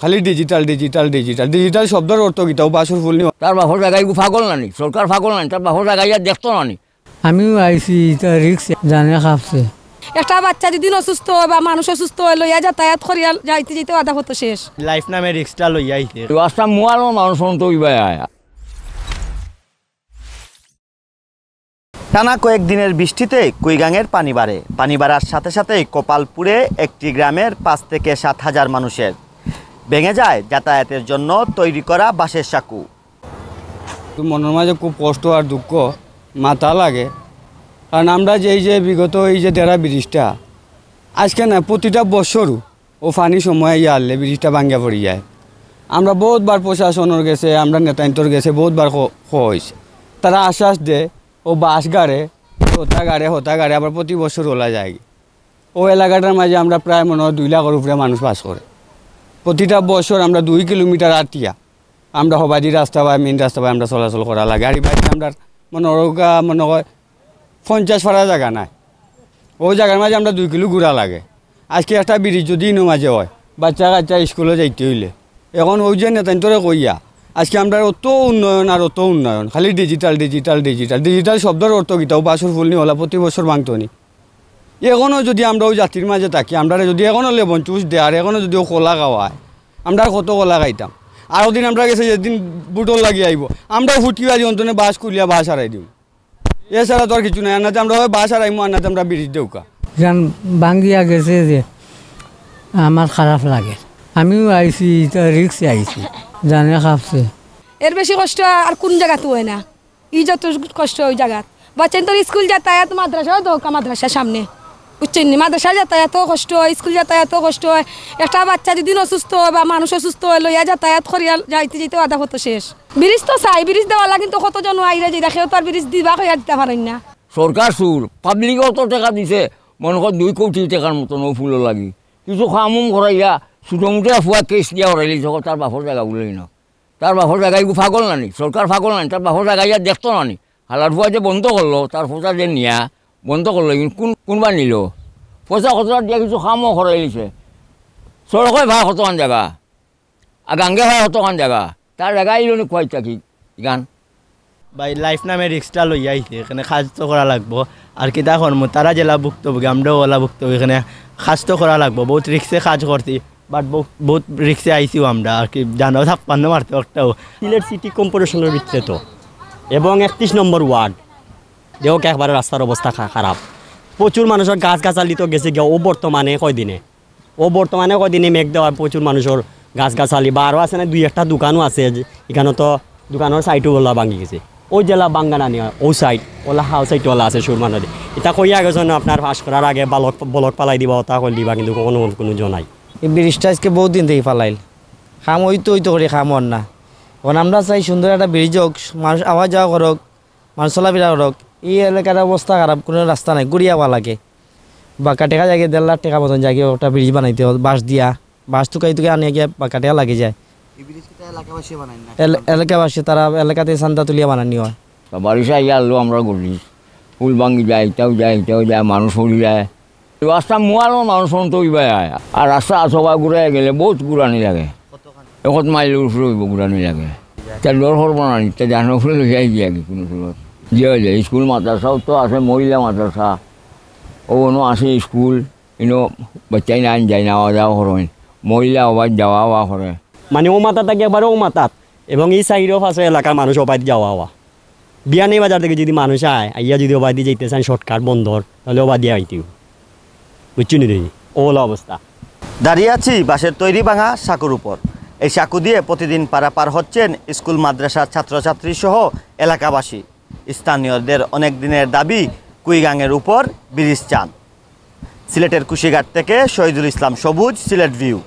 খালি digital digital digital digital শব্দের অর্থ কিটাও বাসর ফুল নি তার বাপর জায়গায় পাগল নানি সরকার পাগল নানি তার বাপর জায়গায় দেখতো নানি আমিও আইছি রিক্স জানে খাপছে একটা বাচ্চা যদি অসুস্থ হয় বা মানুষ অসুস্থ হয় লইয়া যাতায়াত করিয়া যাইতে যেতে আধা হতো শেষ লাইফ নামে রিক্সটা লইয়া আইছে রাস্তা মোয়ালো মানুষ তো ইবাই আয় টানা কয়েকদিনের বৃষ্টিতে কুইগাঙের পানি বাড়ে। পানি বাড়ার সাথে সাথেই কপালপুরে একটি গ্রামের 5 থেকে 7 হাজার মানুষের ভেঙে যায় যাতায়াতের জন্য তৈরি করা বাঁশের সাঁকু। মনের মাঝে খুব কষ্ট আর দুঃখ মাথা লাগে, কারণ আমরা যে বিগত এই যে দেড়া ব্রিজটা আজকে না প্রতিটা বছরও ও ফানি সময় আনলে ব্রিজটা ভাঙ্গা পড়ি যায়। আমরা বহুতবার প্রশাসনের গেছে, আমরা নেতান্তর গেছে, বহুতবার হয়েছে, তারা আশ্বাস দেয় ও বাস গাড়ে হতা গাড়ে আবার প্রতি বছর ওলা যায়। ও এলাকাটার মাঝে আমরা প্রায় মনে হয় 2 লাখের উপরে মানুষ বাস করে। প্রতিটা বছর আমরা 2 কিলোমিটার আটিয়া আমরা হবাদি রাস্তা বা মেন রাস্তা বা আমরা চলাচল করা লাগে। গাড়ি বাইরে আমরা মনে হয় 50 ফাড়া জায়গা নাই, ও জায়গার মাঝে আমরা 2 কিলো ঘুরা লাগে। আজকে একটা ব্রিজ যদি ইনো মাঝে হয় বাচ্চা কাচ্চা স্কুলে যাইতে হইলে এখন ওই যে নেতান্তরে কইয়া আজকে আমরা অত উন্নয়ন আর অত উন্নয়ন খালি ডিজিটাল ডিজিটাল ডিজিটাল ডিজিটাল শব্দের অর্থ কিটাও বাসর ফুল নি হলা প্রতি বছর ভাঙতো নি। এখনও যদি আমরা ওই জাতির মাঝে থাকি আমরা যদি এখনও লেবন চুষ দেয় আর এখনও যদি ও কলা খাওয়ায় আমরা কত কলা খাইতাম। আরও দিন আমরা গেছে যেদিন বুটল লাগিয়ে আইব আমরা ফুটকি বাজি অন্তনে বাস কুলিয়া বাস হারাই দিব, এছাড়া তো আর কিছু নাই। আনাতে আমরা বাস হারাইমো, আনাতে আমরা ব্রিজ দেউকা ভাঙ্গিয়া গেছে যে আমার খারাপ লাগে। আমিও আইছি রিক্সে আইছি জানে খাপছে। এর বেশি কষ্ট আর কোন জায়গাতে হয় না, ই যত কষ্ট ওই জায়গাত বাচ্চা তোর স্কুল যাতায়াত মাদ্রাসা দৌকা মাদ্রাসার সামনে বুঝছেন নি, মাদ্রাসা যাতায়াতও কষ্ট হয়, স্কুল যাতায়াতও কষ্ট হয়। একটা বাচ্চা যদি অসুস্থ হয় বা মানুষ অসুস্থ হয় লইয়া যাতায়াত করিয়া যাইতে যেতে আধা হতো শেষ। ব্রিজ তো চাই, ব্রিজ দেওয়ালা কিন্তু কতজন আইরে যে দেখেও তার ব্রিজ দিবা কইয়া দিতে পারেন না। সরকার সুর পাবলিকও তো টাকা দিছে, মনে কর 2 কোটি টাকার মতন ও ফুলো লাগি কিছু খামুম করাইয়া ছোটোমুটে ফুয়া কেস দিয়া হরাইলি যখন তার বাপর জায়গা বলেই না, তার বাপর জায়গায় পাগল নানি সরকার পাগল নানি তার বাপর জায়গায় দেখতো নানি। হালার ফুয়া যে বন্ধ করলো তার ফোঁচা যে নিয়া বন্ধ করলো কিন্তু কোনবা নিল পয়সা কতটা দিয়া কিছু খামও করাইলিছে। সড়কে ভাড়া কতখান জায়গা আর গাঙ্গে ভাড়া কতখান জায়গা তার জায়গা আইল নি খুয়াইতা কি গান ভাই লাইফ নামে রিক্সটা লইয়া আইছে, এখানে কাজ তো করা লাগবো। আর কিতা করবো তারা জেলা ভুক্তভোগী আমরাও ওলা ভুক্তভোগী, এখানে কাজ তো করা লাগবো। বহুত রিক্সে কাজ করছি বাট বহুত রিক্সে আইসিও আমরা আর কি জানো ছাপ্পান্ন মারতে একটাও সিলেট সিটি কর্পোরেশনের ভিতরে তো এবং 31 নম্বর ওয়ার্ড দেহ একবারে রাস্তার অবস্থা খারাপ। প্রচুর মানুষের গাছ গাছালি তো গেছে গিয়ে ও বর্তমানে কয়দিনে মেঘ দেওয়া প্রচুর মানুষের গাছ গাছালি বা আরও আছে না 2-1টা দোকানও আছে, এখানে তো দোকানের সাইডও ওলা ভাঙি গেছে। ওই জেলা বাঙ্গানা নিয়ে ও সাইড ওলা হাও সাইড ওলা আছে সুরমা নদী। এটা কইয়া গেছে না আপনার পাস করার আগে বলক পালাই দিবা তা করে দিবা, কিন্তু কোনো জনাই এই ব্রিজটা আজকে বহুত দিন থেকে ফালাইল খাম হইতো করে খাম হন না। এখন আমরা চাই সুন্দর একটা ব্রিজ হোক, মানুষ আওয়া যাওয়া করক, মানুষ চলাফেরা করক। এই এলাকার অবস্থা খারাপ, কোনো রাস্তা নাই, গড়িয়াওয়া লাগে বাঁকা টেকা জায়গায় 1.5 লাখ টাকা মতন জায়গায় একটা ব্রিজ বানাইতে হয় বাঁশ দিয়া, বাঁশ তুকাই আনিয়ে গিয়ে বাঁকা টেকা লাগে যায়। এলাকাবাসী তারা এলাকাতে চান্দা তুলিয়া বানানি হয়। বারিশা ইয়া আলো আমরা গলি ফুল ভাঙ্গি যায় এটাও যায় মানুষ পড়ি যায়। রাস্তা মোয়ালো মানুষ তো ইবাই আয় আর রাস্তা সবাই ঘুরে গেলে বহুত ঘুরানি লাগে, 1 মাইল উপরে ঘুরানি লাগে। তা ডর হরব না তা জানো ফুলে লইয়াই দিয়ে কোনো সময় যে হয়ে যায়। স্কুল মাদ্রাসাও তো আছে, মহিলা মাদ্রাসা ওনো আছে স্কুল, ইনো বাচ্চাই না যায় না যাওয়া করেন, মহিলা আবার যাওয়া করে মানে ও মাথা থাকে একবারে ও মাথাত এবং এই সাইডও আছে এলাকার মানুষ ওপাই যাওয়া বিয়ানি বাজার থেকে যদি মানুষ আইয়া যদি ওবাই দিয়ে যেতে চান শর্টকাট বন্ধর তাহলে ওবা দিয়ে আইতেও বুঝছি নি দেখি ওলা অবস্থা। দাঁড়িয়ে আছি বাঁশের তৈরি ভাঙা সাঁকুর উপর। এই সাঁকু দিয়ে প্রতিদিন পারাপার হচ্ছেন স্কুল মাদ্রাসার ছাত্রছাত্রী সহ এলাকাবাসী। স্থানীয়দের অনেক দিনের দাবি কুইগাঙের উপর ব্রিজ চান। সিলেটের কুশিঘাট থেকে শহীদুল ইসলাম সবুজ, সিলেট ভিউ।